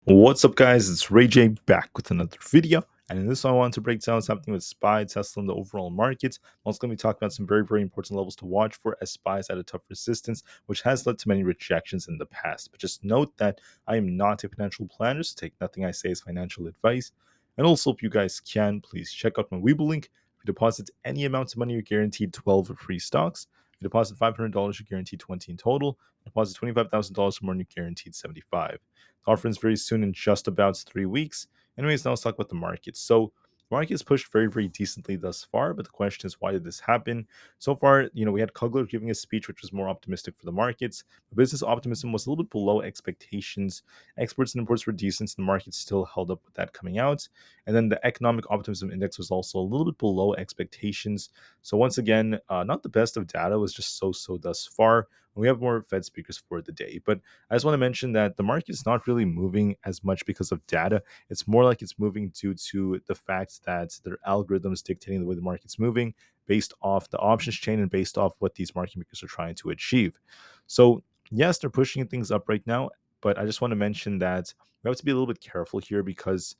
What's up, guys? It's Rey-Jay back with another video. And in this one, I want to break down something with SPY, Tesla, and the overall market. I'm also going to be talking about some very important levels to watch for as SPY is at a tough resistance, which has led to many rejections in the past. But just note that I am not a financial planner, so take nothing I say as financial advice. And also, if you guys can, please check out my Webull link. If you deposit any amount of money, you're guaranteed 12 free stocks. If you deposit $500, you're guaranteed 20 in total. Deposit $25,000 or more, and you're guaranteed 75. Conference very soon in just about 3 weeks. Anyways, now let's talk about the market. So the market has pushed very decently thus far, but the question is, why did this happen? So far, we had Kugler giving a speech which was more optimistic for the markets. The business optimism was a little bit below expectations. Exports and imports were decent, so the market still held up with that coming out. And then the economic optimism index was also a little bit below expectations. So once again, not the best of data, was just so thus far. And we have more Fed speakers for the day, but I just want to mention that the market is not really moving as much because of data. It's more like it's moving due to the fact that there are algorithms dictating the way the market's moving based off the options chain and based off what these market makers are trying to achieve. So, yes, they're pushing things up right now, but I just want to mention that we have to be a little bit careful here because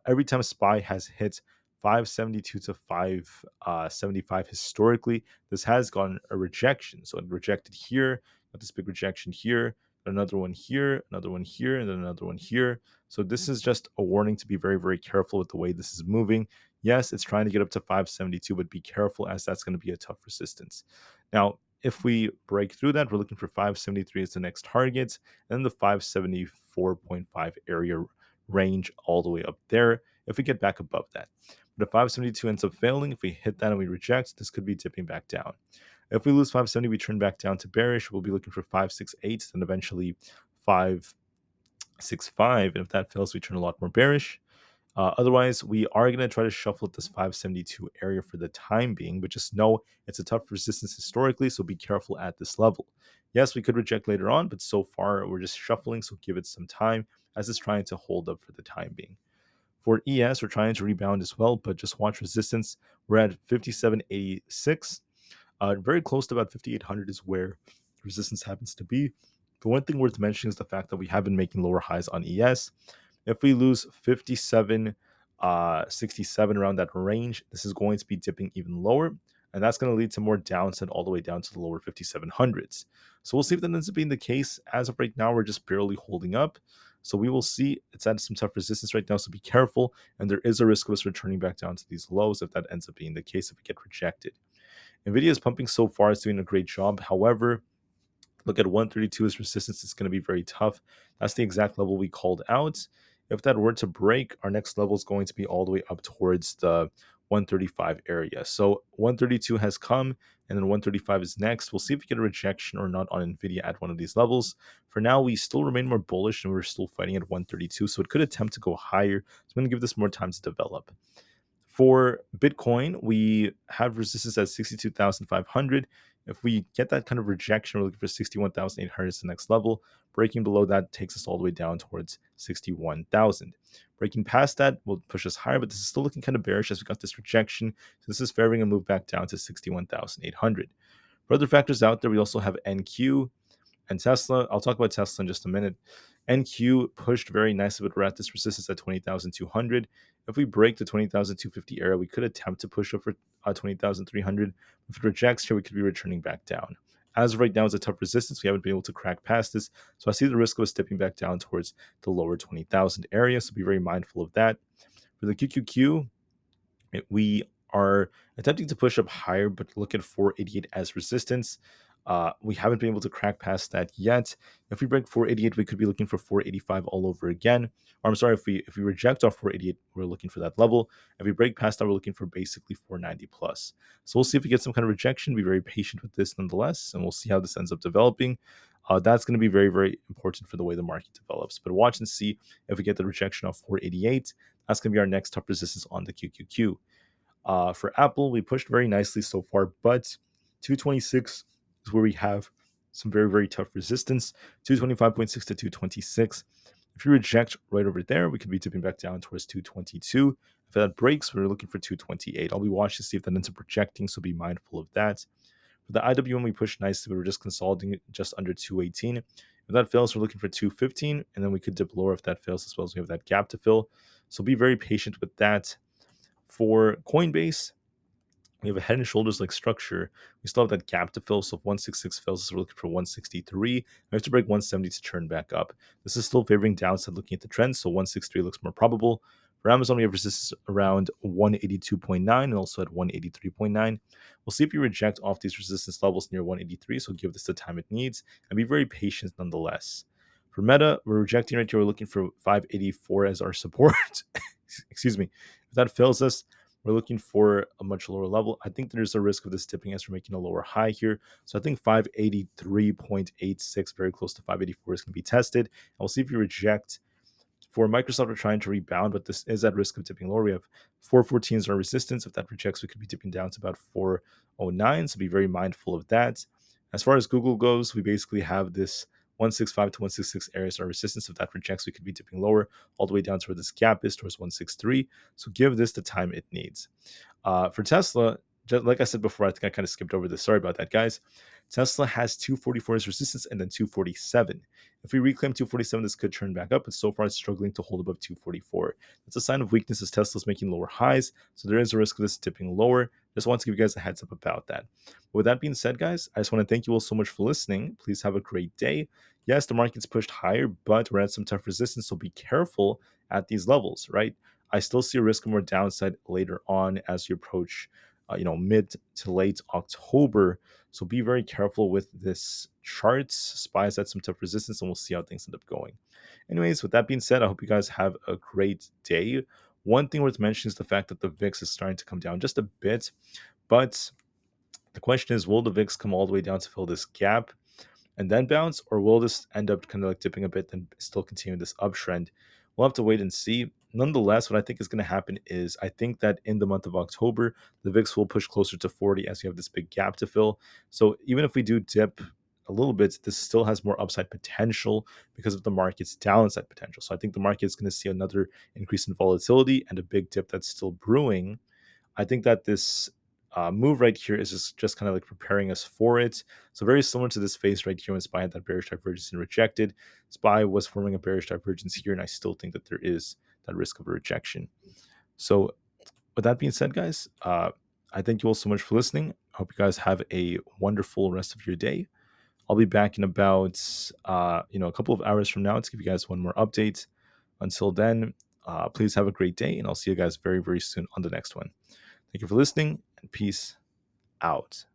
every time SPY has hit 572 to 575 historically, this has gotten a rejection. So it rejected here, got this big rejection here, another one here, and then another one here. So this is just a warning to be very careful with the way this is moving. Yes, it's trying to get up to 572, but be careful as that's going to be a tough resistance. Now, if we break through that, we're looking for 573 as the next target, and then the 574.5 area range all the way up there if we get back above that. But if 572 ends up failing, if we hit that and we reject, this could be dipping back down. If we lose 570, we turn back down to bearish. We'll be looking for 568, then eventually 565. And if that fails, we turn a lot more bearish. Otherwise, we are going to try to shuffle at this 572 area for the time being, but just know it's a tough resistance historically, so be careful at this level. Yes, we could reject later on, but so far we're just shuffling, so give it some time as it's trying to hold up for the time being. For ES, we're trying to rebound as well, but just watch resistance. We're at 57.86. Very close to about 5,800 is where resistance happens to be. The one thing worth mentioning is the fact that we have been making lower highs on ES. If we lose 57, 67 around that range, this is going to be dipping even lower. And that's going to lead to more downside all the way down to the lower 5700s. So we'll see if that ends up being the case. As of right now, we're just barely holding up. So we will see. It's at some tough resistance right now, so be careful. And there is a risk of us returning back down to these lows if that ends up being the case, if we get rejected. Nvidia is pumping so far, it's doing a great job. However, look at 132 as resistance. It's going to be very tough. That's the exact level we called out. If that were to break, our next level is going to be all the way up towards the 135 area. So 132 has come, and then 135 is next. We'll see if we get a rejection or not on Nvidia at one of these levels. For now, we still remain more bullish, and we're still fighting at 132. So it could attempt to go higher. So I'm going to give this more time to develop. For Bitcoin, we have resistance at 62,500. If we get that kind of rejection, we're looking for 61,800 as the next level. Breaking below that takes us all the way down towards 61,000. Breaking past that will push us higher, but this is still looking kind of bearish as we got this rejection. So this is favoring a move back down to 61,800. For other factors out there, we also have NQ and Tesla. I'll talk about Tesla in just a minute. NQ pushed very nicely, but we're at this resistance at 20,200. If we break the 20,250 area, we could attempt to push over 20,300. If it rejects here, we could be returning back down. As of right now, it's a tough resistance. We haven't been able to crack past this. So I see the risk of us dipping back down towards the lower 20,000 area. So be very mindful of that. For the QQQ, we are attempting to push up higher, but look at 488 as resistance. We haven't been able to crack past that yet. If we break 488, we could be looking for 485 all over again. Or I'm sorry, if we reject our 488, we're looking for that level. If we break past that, we're looking for basically 490 plus. So we'll see if we get some kind of rejection. Be very patient with this nonetheless, and we'll see how this ends up developing. That's going to be very important for the way the market develops. But watch and see if we get the rejection of 488. That's going to be our next top resistance on the QQQ. For Aapl, we pushed very nicely so far, but 226 is where we have some very tough resistance. 225.6 to 226. If you reject right over there, we could be dipping back down towards 222. If that breaks, we're looking for 228. I'll be watching to see if that ends up projecting, so be mindful of that. For the IWM, we pushed nicely, but we're just consolidating it just under 218. If If that fails, we're looking for 215, and then we could dip lower if that fails as well as we have that gap to fill. So be very patient with that. For Coinbase, we have a head and shoulders like structure. We still have that gap to fill. So if 166 fails, so we're looking for 163. We have to break 170 to turn back up. This is still favoring downside looking at the trend. So 163 looks more probable. For Amazon, we have resistance around 182.9 and also at 183.9. We'll see if we reject off these resistance levels near 183. So give this the time it needs and be very patient nonetheless. For Meta, we're rejecting right here. We're looking for 584 as our support. Excuse me. If that fails us, we're looking for a much lower level. I think there's a risk of this dipping as we're making a lower high here. So I think 583.86, very close to 584, is going to be tested. And we'll see if we reject. For Microsoft, we're trying to rebound, but this is at risk of dipping lower. We have 414 as our resistance. If that rejects, we could be dipping down to about 409. So be very mindful of that. As far as Google goes, we basically have this 165 to 166 areas our resistance. If that rejects, we could be dipping lower all the way down to where this gap is towards 163. So give this the time it needs. For Tesla, just like I said before, I think I kind of skipped over this. Sorry about that, guys. Tesla has 244 as resistance and then 247. If we reclaim 247, this could turn back up, but so far it's struggling to hold above 244. That's a sign of weakness as Tesla's making lower highs, so there is a risk of this dipping lower. Just want to give you guys a heads up about that. But with that being said, guys, I just want to thank you all so much for listening. Please have a great day. Yes, the market's pushed higher, but we're at some tough resistance, so be careful at these levels, right? I still see a risk of more downside later on as we approach, mid to late October. So be very careful with this chart. SPY is at some tough resistance, and we'll see how things end up going. Anyways, with that being said, I hope you guys have a great day. One thing worth mentioning is the fact that the VIX is starting to come down just a bit, but the question is, will the VIX come all the way down to fill this gap and then bounce, or will this end up kind of like dipping a bit and still continue this uptrend? We'll have to wait and see. Nonetheless, what I think is going to happen is I think that in the month of October, the VIX will push closer to 40 as you have this big gap to fill. So even if we do dip a little bit, this still has more upside potential because of the market's downside potential. So I think the market is going to see another increase in volatility and a big dip that's still brewing. I think that this move right here is just kind of like preparing us for it. So very similar to this phase right here when SPY had that bearish divergence and rejected. SPY was forming a bearish divergence here, and I still think that there is that risk of a rejection. So with that being said, guys, I thank you all so much for listening. I hope you guys have a wonderful rest of your day. I'll be back in about a couple of hours from now to give you guys one more update. Until then, please have a great day, and I'll see you guys very, very soon on the next one. Thank you for listening, and peace out.